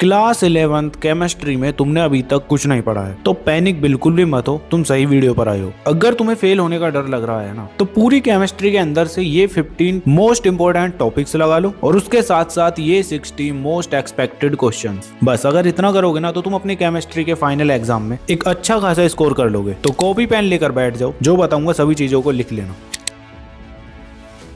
Class 11th chemistry में तुमने अभी तक कुछ नहीं पढ़ा है तो पैनिक बिल्कुल भी मत हो, तुम सही वीडियो पर आए हो। अगर तुम्हें फेल होने का डर लग रहा है ना, तो पूरी केमिस्ट्री के अंदर से ये 15 मोस्ट इंपोर्टेंट टॉपिक्स लगा लो और उसके साथ साथ ये 60 मोस्ट एक्सपेक्टेड क्वेश्चंस। बस अगर इतना करोगे ना तो तुम अपनी केमिस्ट्री के फाइनल एग्जाम में एक अच्छा खासा स्कोर कर लोगे। तो कॉपी पेन लेकर बैठ जाओ, जो बताऊंगा सभी चीजों को लिख लेना।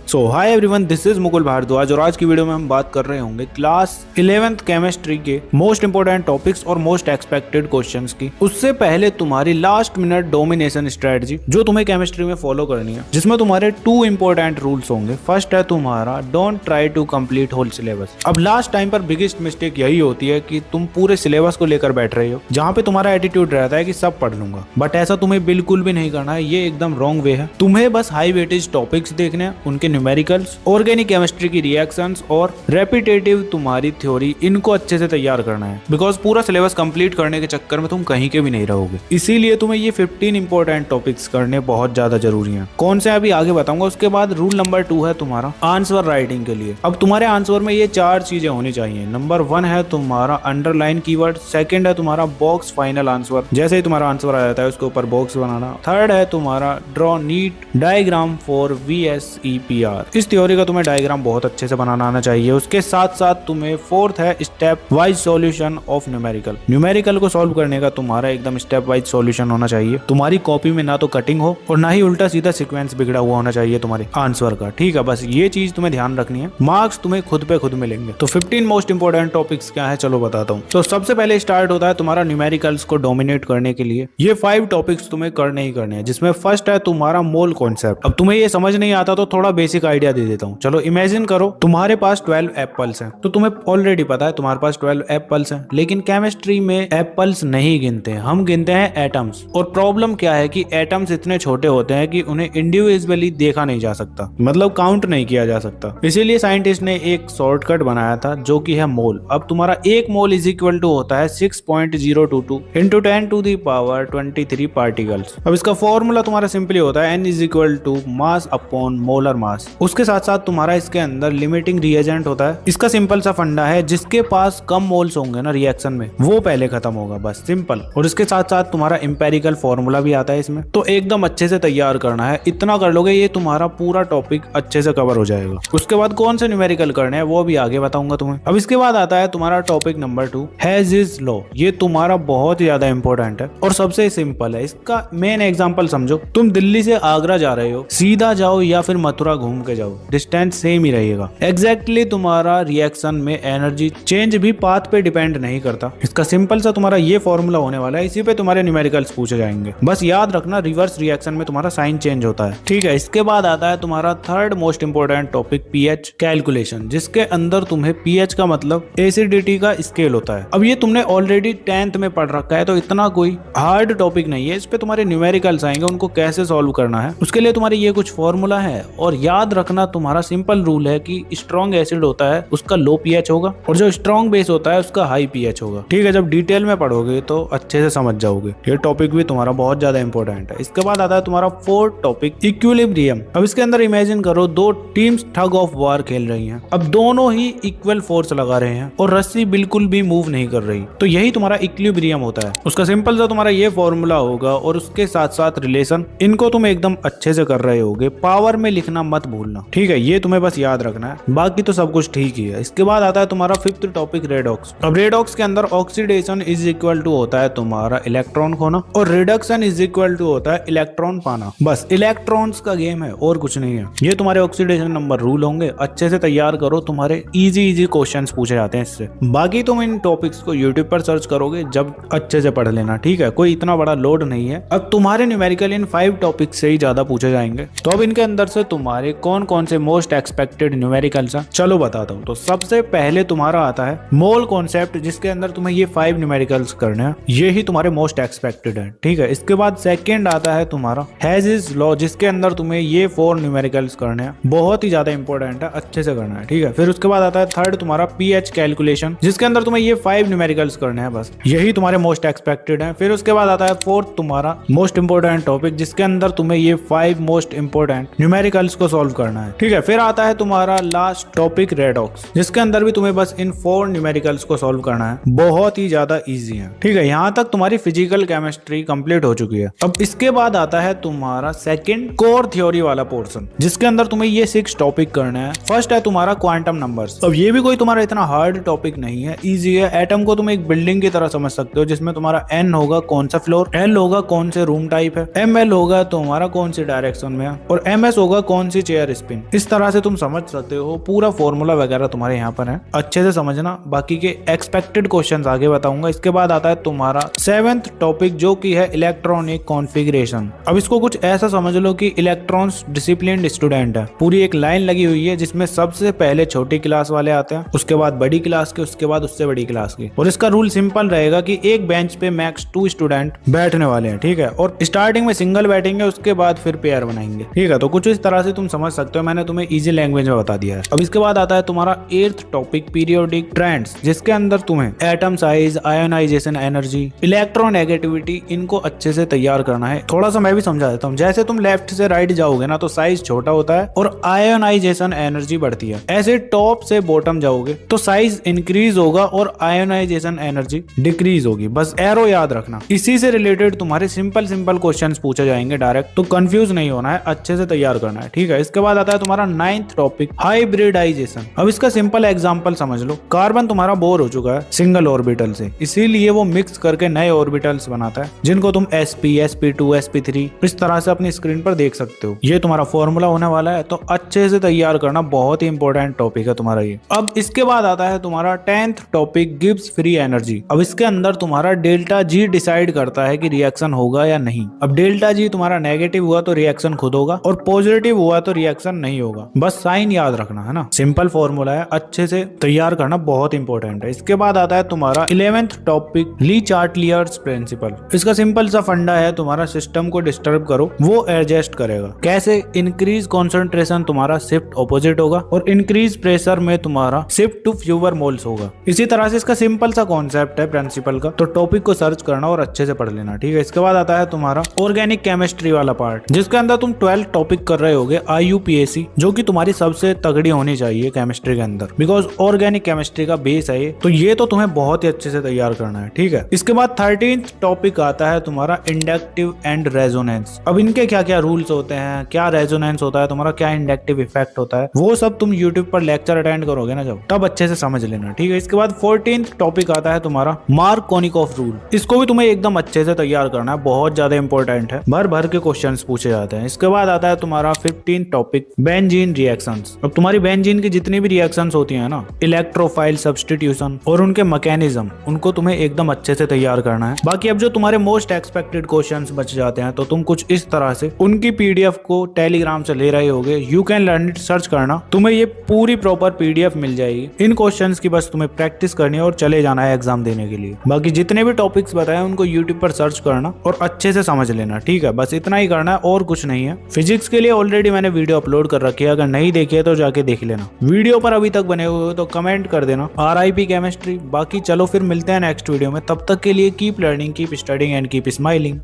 So hi everyone, this is Mukul Bhardwaj और आज की वीडियो में हम बात कर रहे होंगे क्लास 11th केमिस्ट्री के मोस्ट इंपोर्टेंट टॉपिक्स और मोस्ट एक्सपेक्टेड क्वेश्चंस की। उससे पहले तुम्हारी लास्ट मिनट डोमिनेशन स्ट्रेटजी जो तुम्हें केमिस्ट्री में फॉलो करनी है, जिसमें तुम्हारे 2 इंपोर्टेंट रूल्स होंगे। फर्स्ट है तुम्हारा don't try to complete whole syllabus. अब लास्ट टाइम पर बिगेस्ट मिस्टेक यही होती है कि तुम पूरे सिलेबस को लेकर बैठ रहे हो, जहाँ पे तुम्हारा एटीट्यूड रहता है कि सब पढ़ लूंगा। बट ऐसा तुम्हें बिल्कुल भी नहीं करना है, ये एकदम रॉन्ग वे है। तुम्हें बस हाई वेटेज टॉपिक्स देखने हैं, उनके न्यूमेरिकल्स, ऑर्गेनिक केमिस्ट्री की रिएक्शंस और रेपिटेटिव तुम्हारी थ्योरी, इनको अच्छे से तैयार करना है। बिकॉज पूरा सिलेबस कंप्लीट करने के चक्कर में तुम कहीं के भी नहीं रहोगे। इसीलिए तुम्हें ये 15 इंपोर्टेंट टॉपिक्स करने बहुत ज्यादा जरूरी हैं। कौन से अभी आगे बताऊंगा। उसके बाद रूल नंबर 2 है तुम्हारा आंसर राइटिंग के लिए। अब तुम्हारे आंसर में ये 4 चीजें होनी चाहिए। नंबर 1 है तुम्हारा अंडरलाइन कीवर्ड। सेकंड है तुम्हारा बॉक्स फाइनल आंसर, जैसे ही तुम्हारा आंसर आ जाता है उसके ऊपर बॉक्स बनाना। थर्ड है तुम्हारा draw NEET diagram for VSEPR। इस थ्योरी का तुम्हें डायग्राम बहुत अच्छे से बनाना आना चाहिए। उसके साथ साथ तुम्हें फोर्थ है step wise solution of numerical. Numerical को सॉल्व करने का तुम्हारा एकदम स्टेप वाइज सॉल्यूशन होना चाहिए। तुम्हारी कॉपी में ना तो कटिंग हो और ना ही उल्टा सीधा सीक्वेंस बिगड़ा हुआ होना चाहिए तुम्हारे आंसर का। ठीक है, बस ये चीज तुम्हें ध्यान रखनी है। मार्क्स तुम्हें खुद पे खुद मिलेंगे। तो 15 मोस्ट इंपोर्टेंट टॉपिक्स क्या है, चलो बताता हूँ। तो सबसे पहले स्टार्ट होता है तुम्हारा न्यूमेरिकल्स को डोमिनेट करने के लिए ये 5 टॉपिक्स तुम्हें करने ही करने हैं, जिसमें फर्स्ट है तुम्हारा मोल कॉन्सेप्ट। अब तुम्हें ये समझ नहीं आता तो थोड़ा बेसिक आइडिया दे देता हूँ। चलो इमेजिन करो तुम्हारे पास 12 एप्पल्स हैं। तो तुम्हें ऑलरेडी पता है तुम्हारे पास 12 एप्पल्स हैं, लेकिन केमिस्ट्री में एप्पल्स नहीं गिनते, हम गिनते हैं एटम्स। और प्रॉब्लम क्या है कि एटम्स इतने छोटे होते हैं कि उन्हें इंडिविजुअली देखा नहीं जा सकता, मतलब काउंट नहीं किया जा सकता। इसीलिए साइंटिस्ट ने एक शॉर्टकट बनाया था जो कि है मोल। अब तुम्हारा 1 मोल इज इक्वल टू होता है 6.022 into 10 to the power 23 particles. अब इसका फॉर्मूला तुम्हारा सिंपली होता है n is equal to mass upon molar mass. उसके साथ साथ तुम्हारा इसके अंदर लिमिटिंग रिएजेंट होता है। इसका सिंपल सा फंडा है, जिसके पास कम मोल्स होंगे ना रिएक्शन में, वो पहले खत्म होगा, बस सिंपल। और इसके साथ साथ तुम्हारा एम्पेरिकल फॉर्मूला भी आता है इसमें। तो एकदम अच्छे से तैयार करना है। इतना कर लोगे ये तुम्हारा पूरा टॉपिक अच्छे से कवर हो जाएगा। उसके बाद कौन से न्यूमेरिकल करने हैं वो भी आगे बताऊंगा तुम्हें। अब इसके बाद आता है तुम्हारा टॉपिक नंबर 2 हेज़ लॉ। ये तुम्हारा बहुत ही ज्यादा इंपॉर्टेंट है और सबसे सिंपल है। इसका मेन एग्जांपल समझो। तुम दिल्ली से आगरा जा रहे हो, सीधा जाओ या फिर मथुरा घूम के जाओ, डिस्टेंस सेम ही रहेगा। एग्जैक्टली तुम्हारा रिएक्शन में एनर्जी चेंज भी पाथ पे डिपेंड नहीं करता। इसका सिंपल सा तुम्हारा ये फॉर्मूला होने वाला है। इसी पे तुम्हारे न्यूमेरिकल्स पूछे जाएंगे। बस याद रखना रिवर्स रिएक्शन में तुम्हारा साइन चेंज होता है। ठीक है, इसके बाद आता है तुम्हारा third most important topic pH calculation, जिसके अंदर तुम्हें पीएच का मतलब एसिडिटी का स्केल होता है। अब ये तुमने ऑलरेडी 10th में पढ़ रखा है, तो इतना कोई हार्ड टॉपिक नहीं है। इस पे तुम्हारे न्यूमेरिकल्स आएंगे, उनको कैसे सॉल्व करना है उसके लिए तुम्हारे ये कुछ फॉर्मूला है। और याद रखना तुम्हारा सिंपल रूल है कि स्ट्रॉन्ग एसिड होता है उसका लो पीएच होगा और जो स्ट्रॉन्ग बेस होता है उसका हाई पीएच होगा। ठीक है, जब डिटेल में पढ़ोगे तो अच्छे से समझ जाओगे। ये टॉपिक भी तुम्हारा बहुत ज्यादा इंपॉर्टेंट है। इसके बाद आता है तुम्हारा फोर्थ टॉपिक इक्विलिब्रियम। अब इसके अंदर इमेजिन करो 2 टीम्स ठग ऑफ वार खेल रही हैं। अब दोनों ही इक्वल फोर्स लगा रहे हैं और रस्सी बिल्कुल भी मूव नहीं कर रही, तो यही तुम्हारा इक्विलिब्रियम होता है। उसका सिंपल सा तुम्हारा ये फॉर्मूला होगा और उसके साथ साथ रिलेशन, इनको तुम एकदम अच्छे से कर रहे होगे। पावर में लिखना मत भूलना। ठीक है, ये तुम्हें बस याद रखना है, बाकी तो सब कुछ ठीक ही है। इसके बाद आता है तुम्हारा 5th टॉपिक रेडॉक्स। अब रेडॉक्स के अंदर ऑक्सीडेशन इज इक्वल टू होता है तुम्हारा इलेक्ट्रॉन खोना और रिडक्शन इज इक्वल टू होता है इलेक्ट्रॉन पाना। बस इलेक्ट्रॉन्स का गेम है और कुछ नहीं है। ये तुम्हारे ऑक्सीडेशन नंबर रूल होंगे, अच्छे से तैयार करो, तुम्हारे इजी क्वेश्चंस पूछे जाते हैं इससे। बाकी तुम इन टॉपिक्स को यूट्यूब पर सर्च करोगे जब अच्छे से पढ़ लेना। ठीक है, कोई इतना बड़ा लोड नहीं है। अब तुम्हारे न्यूमेरिकल इन 5 टॉपिक से ही ज्यादा पूछे जाएंगे। तो अब इनके अंदर से तुम्हारे कौन कौन से मोस्ट एक्सपेक्टेड न्यूमेरिकल्स हैं चलो बताता हूँ। तो सबसे पहले तुम्हारा आता है मोल कॉन्सेप्ट, जिसके अंदर तुम्हें ये 5 न्यूमेरिकल्स करने हैं। ये ही तुम्हारे मोस्ट एक्सपेक्टेड है। ठीक है, इसके बाद सेकंड आता है तुम्हारा हेज़ लॉ, जिसके अंदर तुम्हें ये 4 न्यूमेरिकल्स करने हैं। बहुत ही ज्यादा इंपॉर्टेंट है, अच्छे से करना है। ठीक है, फिर उसके बाद आता है थर्ड तुम्हारा पीएच कैलकुलेशन, जिसके अंदर तुम्हें ये 5 न्यूमेरिकल्स करने हैं। बस यही तुम्हारे मोस्ट एक्सपेक्टेड है। फिर उसके बाद आता है फोर्थ तुम्हारा मोस्ट इंपोर्टेंट टॉपिक, जिसके अंदर तुम्हें ये 5 मोस्ट इंपोर्टेंट न्यूमेरिकल्स को सॉल्व सॉल्व करना है। ठीक है, फिर आता है तुम्हारा लास्ट टॉपिक रेडॉक्स, जिसके अंदर भी तुम्हें बस इन 4 न्यूमेरिकल्स को सॉल्व करना है। बहुत ही ज्यादा इजी है। ठीक है, यहाँ तक तुम्हारी फिजिकल केमिस्ट्री कंप्लीट हो चुकी है। अब इसके बाद आता है तुम्हारा सेकंड कोर थ्योरी वाला पोर्शन, जिसके अंदर तुम्हें ये 6 टॉपिक करना है। फर्स्ट है तुम्हारा क्वांटम नंबर्स। अब ये भी कोई तुम्हारा इतना हार्ड टॉपिक नहीं है, इजी है। एटम को तुम एक बिल्डिंग की तरह समझ सकते हो, जिसमें तुम्हारा n होगा कौन सा फ्लोर, l होगा कौन से रूम टाइप है, ml होगा तुम्हारा कौन सी डायरेक्शन में है, और ms होगा कौन सी चेयर स्पिन। इस तरह से तुम समझ सकते हो। पूरा फॉर्मूला वगैरह तुम्हारे यहाँ पर है, अच्छे से समझना। बाकी के एक्सपेक्टेड क्वेश्चंस आगे बताऊंगा। इसके बाद आता है तुम्हारा 7th टॉपिक, जो कि है इलेक्ट्रॉनिक कॉन्फ़िगरेशन। अब इसको कुछ ऐसा समझ लो कि इलेक्ट्रॉन्स डिसिप्लिन्ड स्टूडेंट है। पूरी एक लाइन लगी हुई है, जिसमें सबसे पहले छोटी क्लास वाले आते हैं, उसके बाद बड़ी क्लास के, उसके बाद उससे बड़ी क्लास के। और इसका रूल सिंपल रहेगा कि एक बेंच पे मैक्स 2 स्टूडेंट बैठने वाले हैं। ठीक है, और स्टार्टिंग में सिंगल बैठेंगे, उसके बाद फिर पेयर बनाएंगे। ठीक है, तो कुछ इस तरह से तुम समझ सकते हो। मैंने तुम्हें इजी लैंग्वेज में बता दिया है। अब इसके बाद आता है तुम्हारा 8th टॉपिक, पीरियोडिक ट्रेंड्स, जिसके अंदर तुम्हें atom size, ionisation energy, electronegativity, इनको अच्छे से तैयार करना है। थोड़ा सा मैं भी समझा देता हूँ। जैसे तुम लेफ्ट से राइट जाओगे ना, तो साइज छोटा होता है और आयोनाइजेशन एनर्जी बढ़ती है। ऐसे टॉप से बॉटम जाओगे तो साइज इंक्रीज होगा और आयोनाइजेशन एनर्जी डिक्रीज होगी। बस एरो याद रखना। इसी से रिलेटेड तुम्हारे सिंपल क्वेश्चंस पूछे जाएंगे डायरेक्ट, तो कंफ्यूज नहीं होना है, अच्छे से तैयार करना है। ठीक है, इसके बाद आता है तुम्हारा 9th टॉपिक, हाइब्रिडाइजेशन। अब इसका सिंपल एग्जांपल समझ लो। कार्बन तुम्हारा बोर हो चुका है सिंगल ऑर्बिटल से, इसीलिए वो मिक्स करके नए ऑर्बिटल्स बनाता है, जिनको तुम sp, sp2, sp3 इस तरह से अपनी स्क्रीन पर देख सकते हो। ये तुम्हारा फॉर्मूला होने वाला है, तो अच्छे से तैयार करना। बहुत ही इंपॉर्टेंट टॉपिक है तुम्हारा ये। अब इसके बाद आता है तुम्हारा 10th topic, Gibbs free energy. अब इसके अंदर तुम्हारा डेल्टा जी डिसाइड करता है कि रिएक्शन होगा या नहीं। अब डेल्टा जी तुम्हारा नेगेटिव हुआ तो रिएक्शन खुद होगा, और पॉजिटिव हुआ तो रिएक्शन नहीं होगा। बस साइन याद रखना है ना। सिंपल फॉर्मूला है, अच्छे से तैयार करना बहुत इंपॉर्टेंट है। इसके बाद आता है तुम्हारा 11th टॉपिक, ली चार्टलियर्स प्रिंसिपल। इसका सिंपल सा फंडा है, तुम्हारा सिस्टम को डिस्टर्ब करो वो एडजस्ट करेगा। कैसे? इंक्रीज कॉन्सेंट्रेशन तुम्हारा शिफ्ट ऑपोजिट होगा, और इंक्रीज प्रेशर में तुम्हारा शिफ्ट टू फ्यूअर मोल्स होगा। इसी तरह से इसका सिंपल सा कॉन्सेप्ट है प्रिंसिपल का, तो टॉपिक को सर्च करना और अच्छे से पढ़ लेना। ठीक है, इसके बाद आता है तुम्हारा ऑर्गेनिक केमिस्ट्री वाला पार्ट, जिसके अंदर तुम 12 टॉपिक कर रहे होगे IUPAC, जो कि तुम्हारी सबसे तगड़ी होनी चाहिए केमिस्ट्री के अंदर, बिकॉज ऑर्गेनिक केमिस्ट्री का बेस है ये। तो ये तो तुम्हें बहुत ही अच्छे से तैयार करना है। ठीक है, इसके बाद 13th टॉपिक आता है तुम्हारा इंडक्टिव एंड रेजोनेंस। अब इनके क्या क्या रूल्स होते हैं, क्या रेजोनेंस होता है तुम्हारा, क्या इंडक्टिव इफेक्ट होता है, वो सब तुम यूट्यूब पर लेक्चर अटेंड करोगे ना जब, तब अच्छे से समझ लेना। ठीक है, इसके बाद 14th टॉपिक आता है तुम्हारा मार्कोनिकॉफ रूल। इसको भी तुम्हें एकदम अच्छे से तैयार करना है, बहुत ज्यादा इंपॉर्टेंट है, भर भर के क्वेश्चंस पूछे जाते हैं। इसके बाद आता है तुम्हारा 15th टॉपिक, बेंजीन रिएक्शंस। अब तुम्हारी बेंजीन की जितनी भी रिएक्शंस होती है ना, इलेक्ट्रोफाइल सब्स्टिट्यूशन और उनके मैकेनिज्म, उनको तुम्हें एकदम अच्छे से तैयार करना है। बाकी अब जो तुम्हारे मोस्ट एक्सपेक्टेड क्वेश्चंस बच जाते हैं, तो तुम कुछ इस तरह से उनकी PDF को टेलीग्राम से ले रहे होगे, you can learn it search करना, तुम्हें ये पूरी प्रॉपर PDF मिल जाएगी। इन क्वेश्चंस की बस तुम्हें प्रैक्टिस करनी है और चले जाना है एग्जाम देने के लिए। बाकी जितने भी टॉपिक्स बताए उनको यूट्यूब पर सर्च करना और अच्छे से समझ लेना। ठीक है, बस इतना ही करना है और कुछ नहीं है। फिजिक्स के लिए ऑलरेडी मैंने वीडियो अपलोड कर रखी है, अगर नहीं देखी है तो जाके देख लेना। वीडियो पर अभी तक बने हुए हो तो कमेंट कर देना RIP केमिस्ट्री। बाकी चलो फिर मिलते हैं नेक्स्ट वीडियो में, तब तक के लिए keep learning, keep studying and keep smiling.